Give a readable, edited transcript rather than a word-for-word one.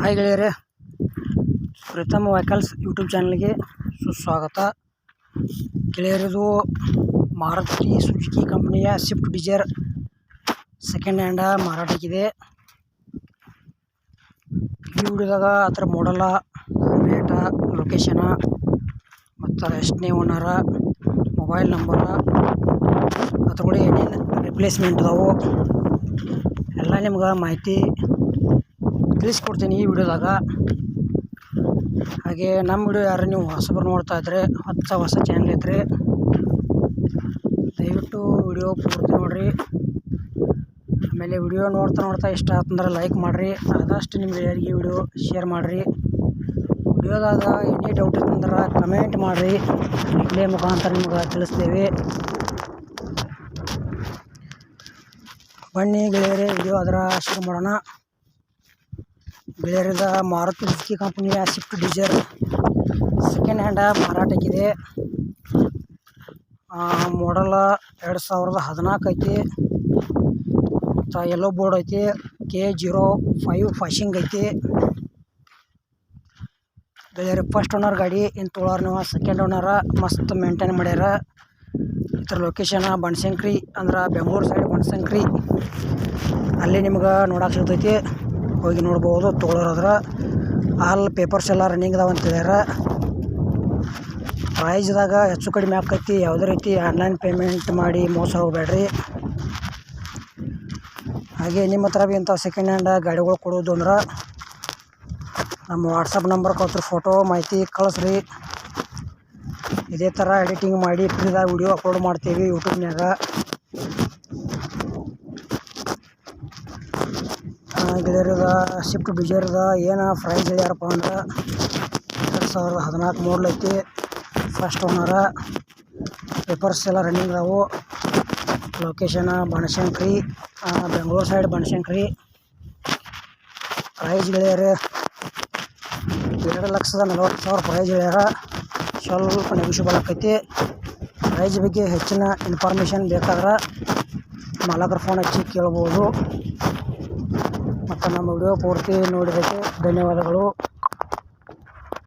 Hi ಗೆಳೆಯರೇ, Preetham vehicles YouTube ಚಾನಲ್ಗೆ ಸುಸ್ವಾಗತ. ಗೆಳೆಯರಿದು ಮಾರುತಿ ಸುಜುಕಿ ಕಂಪನಿಯ ಸ್ವಿಫ್ಟ್ ಡಿಸೈರ್ ಸೆಕೆಂಡ್ ಹ್ಯಾಂಡ ಮಾರಾಟಕ್ಕಿದೆ. ಈ ವಿಡಿಯೋದಾಗ ಅದರ ಮಾಡಲ, ರೇಟ, ಲೊಕೇಶನ ಮತ್ತು ಎಷ್ಟನೇ ಓನರ, ಮೊಬೈಲ್ ನಂಬರ, ಅದ್ರ ಕೂಡ ಏನೇನು ರಿಪ್ಲೇಸ್ಮೆಂಟ್ ಅದಾವು ಎಲ್ಲ ನಿಮ್ಗೆ ಮಾಹಿತಿ ತಿಳಿಸ್ಕೊಡ್ತೀನಿ ಈ ವಿಡಿಯೋದಾಗ. ಹಾಗೆ ನಮ್ಮ ವಿಡಿಯೋ ಯಾರು ನೀವು ಹೊಸಬರು ನೋಡ್ತಾ ಇದ್ದರೆ ಹೊಸ ಚಾನಲ್ ಇದ್ದರೆ ದಯವಿಟ್ಟು ವಿಡಿಯೋ ಪೂರ್ತಿ ನೋಡಿರಿ. ಆಮೇಲೆ ವಿಡಿಯೋ ನೋಡ್ತಾ ಇಷ್ಟ ಆತಂದ್ರೆ ಲೈಕ್ ಮಾಡಿರಿ, ಆದಷ್ಟು ನಿಮ್ಮ ಗೆಳೆಯರಿಗೆ ವಿಡಿಯೋ ಶೇರ್ ಮಾಡಿರಿ. ವಿಡಿಯೋದಾಗ ಏನೇ ಡೌಟ್ ಇತ್ತಂದ್ರೆ ಕಮೆಂಟ್ ಮಾಡಿರಿ, ರಿಪ್ಲೈ ಮುಖಾಂತರ ನಿಮ್ಗೆ ತಿಳಿಸ್ತೇವೆ. ಬನ್ನಿ ಗೆಳೆಯರೇ, ವಿಡಿಯೋ ಅದರ ಶುರು ಮಾಡೋಣ. ಗೆಳೆಯರದ ಮಾರುತಿ ಸುಜುಕಿ ಕಂಪನಿಯ ಸ್ವಿಫ್ಟ್ ಡಿಸೈರ್ ಸೆಕೆಂಡ್ ಹ್ಯಾಂಡ ಮಾರಾಟಕ್ಕಿದೆ. ಮಾಡಲ 2014 ಐತಿ. ಮತ್ತು ಯೆಲ್ಲೋ ಬೋರ್ಡ್ ಐತಿ. K05 ಪಾಸಿಂಗ್ ಐತಿ. ಗೆಳೆಯರ ಫಸ್ಟ್ ಓನರ್ ಗಾಡಿ ಇನ್ನು ತೊಳೋರು ನೀವು ಸೆಕೆಂಡ್ ಓನರ. ಮಸ್ತ್ ಮೇಂಟೈನ್ ಮಾಡ್ಯಾರ. ಇದರ ಲೊಕೇಶನ್ ಬನಶಂಕರಿ, ಅಂದ್ರೆ ಬೆಂಗಳೂರು ಸೈಡ್ ಬನಶಂಕರಿ, ಅಲ್ಲಿ ನಿಮ್ಗೆ ನೋಡಕ್ಕೆ ಸಿಗ್ತೈತಿ, ಹೋಗಿ ನೋಡ್ಬೋದು. ತೊಗೊಳೋರಾದ್ರೆ ಆಲ್ ಪೇಪರ್ಸ್ ಎಲ್ಲ ರನ್ನಿಂಗ್ ಅದಾವ ಅಂತ ಹೇಳ್ಯಾರ. ಪ್ರೈಸ್ದಾಗ ಹೆಚ್ಚು ಕಡಿಮೆ ಆಕೈತಿ. ಯಾವುದೇ ರೀತಿ ಆನ್ಲೈನ್ ಪೇಮೆಂಟ್ ಮಾಡಿ ಮೋಸ ಹೋಗಬೇಡ್ರಿ. ಹಾಗೆ ನಿಮ್ಮ ಹತ್ರ ಭೀ ಇಂಥ ಸೆಕೆಂಡ್ ಹ್ಯಾಂಡ್ ಗಾಡಿಗಳು ಕೊಡೋದು ಅಂದ್ರೆ ನಮ್ಮ ವಾಟ್ಸಪ್ ನಂಬರ್ ಕೊಡ್ತೀರಿ, ಫೋಟೋ ಮಾಹಿತಿ ಕಳಿಸ್ರಿ. ಇದೇ ಥರ ಎಡಿಟಿಂಗ್ ಮಾಡಿ ಫ್ರೀದಾಗ ವಿಡಿಯೋ ಅಪ್ಲೋಡ್ ಮಾಡ್ತೀವಿ ಯೂಟ್ಯೂಬ್ನಾಗ. ಗೆಳೆಯರದ ಸ್ವಿಫ್ಟ್ ಡಿಸೈರ್ದ ಏನು ಪ್ರೈಸ್ ಹೇಳ್ಯಾರಪ್ಪ ಅಂದ್ರೆ 2014 ಮಾಡಲ್ ಐತಿ. First owner. ಪೇಪರ್ಸ್ ಎಲ್ಲ ರನ್ನಿಂಗ್ ಅದಾವು. Location Banashankari, Bengaluru side Banashankari. Price ಗೆಳೆಯರು 2,40,000 ಪ್ರೈಸ್ ಹೇಳ್ಯಾರ. ಸ್ವಲ್ಪ ನೆಗೋಷಿಯಬಲ್ ಆಕೈತಿ. ಪ್ರೈಸ್ ಬಗ್ಗೆ ಹೆಚ್ಚಿನ ಇನ್ಫಾರ್ಮೇಷನ್ ಬೇಕಾದ್ರೆ ಮಾಲಕರ ಫೋನ್ ಹಚ್ಚಿ ಕೇಳ್ಬೋದು. ಮತ್ತು ನಮ್ಮ ವಿಡಿಯೋ ಪೂರ್ತಿ ನೋಡಿದ್ದಕ್ಕೆ ಧನ್ಯವಾದಗಳು.